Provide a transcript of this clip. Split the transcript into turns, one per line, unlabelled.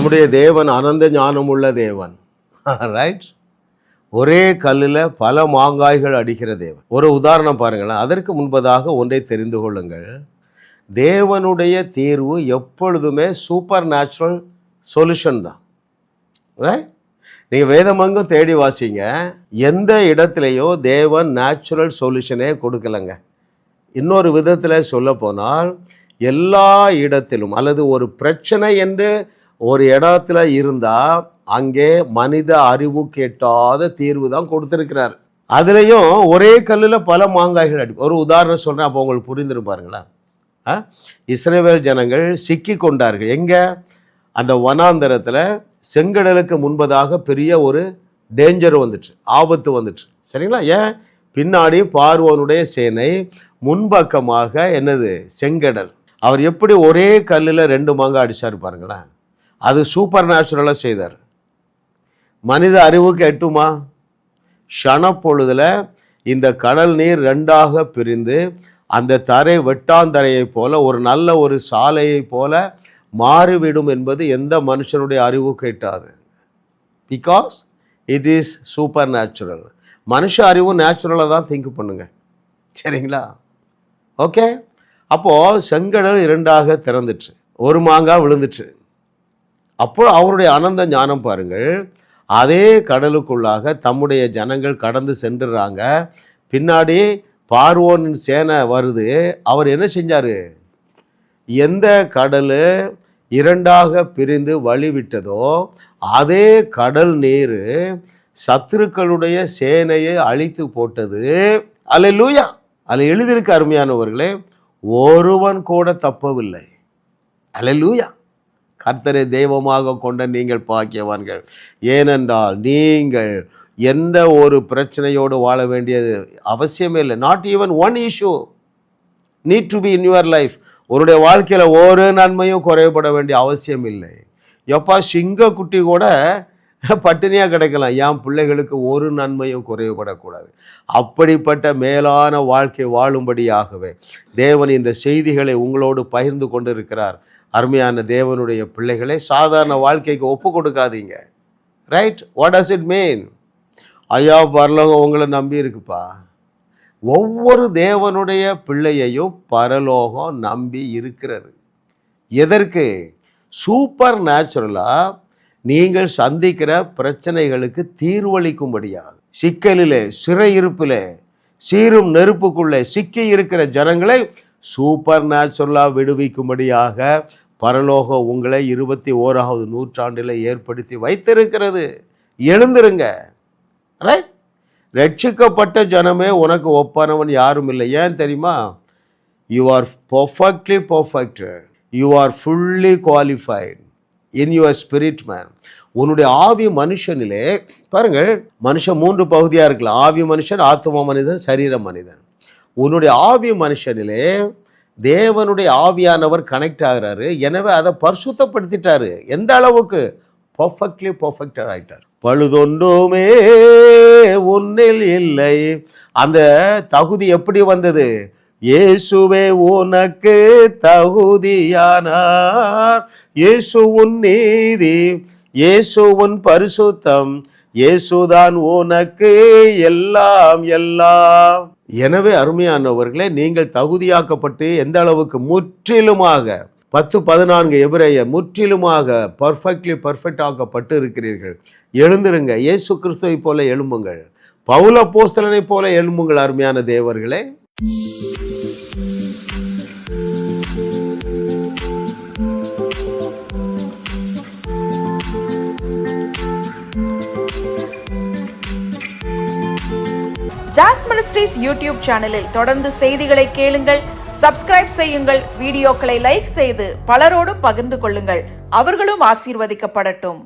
நம்முடைய தேவன் அனந்த ஞானம் உள்ள தேவன். ரைட்? ஒரே கல்லில் பல மாங்காய்கள் அடிக்கிற தேவன். ஒரு உதாரணம் பாருங்களேன். அதற்கு முன்பதாக ஒன்றை தெரிந்து கொள்ளுங்கள். தேவனுடைய தீர்வு எப்பொழுதுமே சூப்பர் நேச்சுரல் சொல்யூஷன் தான். ரைட்? நீங்கள் வேதமங்கும் தேடி வாசிங்க, எந்த இடத்துலையோ தேவன் நேச்சுரல் சொல்யூஷனே கொடுக்கலைங்க. இன்னொரு விதத்தில் சொல்ல போனால், எல்லா இடத்திலும் அல்லது ஒரு பிரச்சனை என்று ஒரு இடத்துல இருந்தால் அங்கே மனித அறிவு கேட்டாத தீர்வு தான் கொடுத்துருக்கிறார். அதுலேயும் ஒரே கல்லில் பல மாங்காய்கள் அடி. ஒரு உதாரணம் சொல்கிறேன், அப்போ உங்களுக்கு புரிந்துரும் பாருங்களேன். இஸ்ரவேல் ஜனங்கள் சிக்கி கொண்டார்கள். எங்கே? அந்த வனாந்தரத்தில் செங்கடலுக்கு முன்பதாக பெரிய ஒரு டேஞ்சர் வந்துட்டு, ஆபத்து வந்துட்டு. சரிங்களா? ஏன்? பின்னாடி பார்வோனுடைய சேனை, முன்பக்கமாக என்னது? செங்கடல். அவர் எப்படி ஒரே கல்லில் 2 மாங்காய் அடித்தார் பாருங்களேன். அது சூப்பர் நேச்சுரலாக செய்தார். மனித அறிவுக்கு எட்டுமா? க்ஷணப்பொழுதில் இந்த கடல் நீர் 2ஆக பிரிந்து அந்த தரை வெட்டாந்தரையை போல ஒரு நல்ல ஒரு சாலையை போல மாறிவிடும் என்பது எந்த மனுஷனுடைய அறிவுக்கு எட்டாது. Because it is supernatural. மனுஷ அறிவு நேச்சுரலாக தான் திங்க் பண்ணுங்க. சரிங்களா? ஓகே. அப்போது செங்கடல் 2ஆக திறந்துச்சு, ஒரு மாங்காய் விழுந்துச்சு. அப்போ அவருடைய அனந்த ஞானம் பாருங்கள். அதே கடலுக்குள்ளாக தம்முடைய ஜனங்கள் கடந்து சென்றுறாங்க. பின்னாடி பார்வோனின் சேனை வருது. அவர் என்ன செஞ்சார்? எந்த கடல் 2ஆக பிரிந்து வழிவிட்டதோ அதே கடல் நீர் சத்துருக்களுடைய சேனையை அழித்து போட்டது. அல்லேலூயா! அதில் எழுதியிருக்க அருமையானவர்களே, ஒருவன் கூட தப்பவில்லை. அல்லேலூயா! கர்த்தரை தெய்வமாக கொண்ட நீங்கள் பாக்கியவான்கள். ஏனென்றால் நீங்கள் எந்த ஒரு பிரச்சனையோடு வாழ வேண்டியது அவசியமே இல்லை. Not even one issue need to be in your life. உன்னுடைய வாழ்க்கையில் ஒரு நன்மையும் குறைபட வேண்டிய அவசியம் இல்லை. எப்பா, சிங்க குட்டி கூட பட்டினியாக கிடைக்கலாம், என் பிள்ளைகளுக்கு ஒரு நன்மையும் குறைபடக்கூடாது. அப்படிப்பட்ட மேலான வாழ்க்கை வாழும்படியாகவே தேவன் இந்த செய்திகளை உங்களோடு பகிர்ந்து கொண்டு இருக்கிறார். அருமையான தேவனுடைய பிள்ளைகளை சாதாரண வாழ்க்கைக்கு ஒப்பு கொடுக்காதீங்க. Right? What does it mean? ஐயா, பரலோகம் உங்களை நம்பி இருக்குப்பா. ஒவ்வொரு தேவனுடைய பிள்ளையையும் பரலோகம் நம்பி இருக்கிறது. எதற்கு? சூப்பர் நேச்சுரலாக நீங்கள் சந்திக்கிற பிரச்சனைகளுக்கு தீர்வளிக்கும்படியாக, சிக்கலிலே, சிறையிருப்பிலே, சீரும் நெருப்புக்குள்ளே சிக்கி இருக்கிற ஜனங்களை சூப்பர் நேச்சுரலாக விடுவிக்கும்படியாக பரலோகம் உங்களை 21ஆவது நூற்றாண்டில் ஏற்படுத்தி வைத்திருக்கிறது. எழுந்திருங்க. ரைட்? ரட்சிக்கப்பட்ட ஜனமே உனக்கு ஒப்பானவன் யாரும் இல்லை. ஏன் தெரியுமா? You are perfectly perfected. You are fully qualified in your spirit man. உன்னுடைய ஆவி மனுஷனிலே பாருங்கள், மனுஷன் 3 பகுதியாக இருக்கலாம். ஆவி மனுஷன், ஆத்தும மனிதன், சரீர மனிதன். உன்னுடைய ஆவி மனுஷனிலே தேவனுடைய ஆவியானவர் கனெக்ட் ஆகிறாரு. எனவே அதை பரிசுத்தப்படுத்திட்டாரு. எந்த அளவுக்கு? பர்ஃபெக்ட்லி பர்ஃபெக்டட் ஆகிட்டார். பழுதொன்றுமே உன்னில் இல்லை. அந்த தகுதி எப்படி வந்தது? இயேசுவே உனக்கு தகுதியானார். இயேசு உன் நீதி, இயேசு உன் பரிசுத்தம், இயேசுதான் உனக்கு எல்லாம் எல்லாம். எனவே அருமையானவர்களே, நீங்கள் தகுதியாக்கப்பட்டு எந்த அளவுக்கு? முற்றிலுமாக 10:14 எபிரேயர், முற்றிலுமாக பர்ஃபெக்ட்லி பர்ஃபெக்ட் ஆக்கப்பட்டு இருக்கிறீர்கள். எழுந்திருங்க. இயேசு கிறிஸ்துவை போல எழும்புங்கள். பவுல் அப்போஸ்தலனை போல எழும்புங்கள். அருமையான தேவர்களே,
ஜாஸ் மினிஸ்ட்ரீஸ் யூடியூப் சேனலில் தொடர்ந்து செய்திகளை கேளுங்கள், சப்ஸ்கிரைப் செய்யுங்கள், வீடியோக்களை லைக் செய்து பலரோடும் பகிர்ந்து கொள்ளுங்கள். அவர்களும் ஆசீர்வதிக்கப்படட்டும்.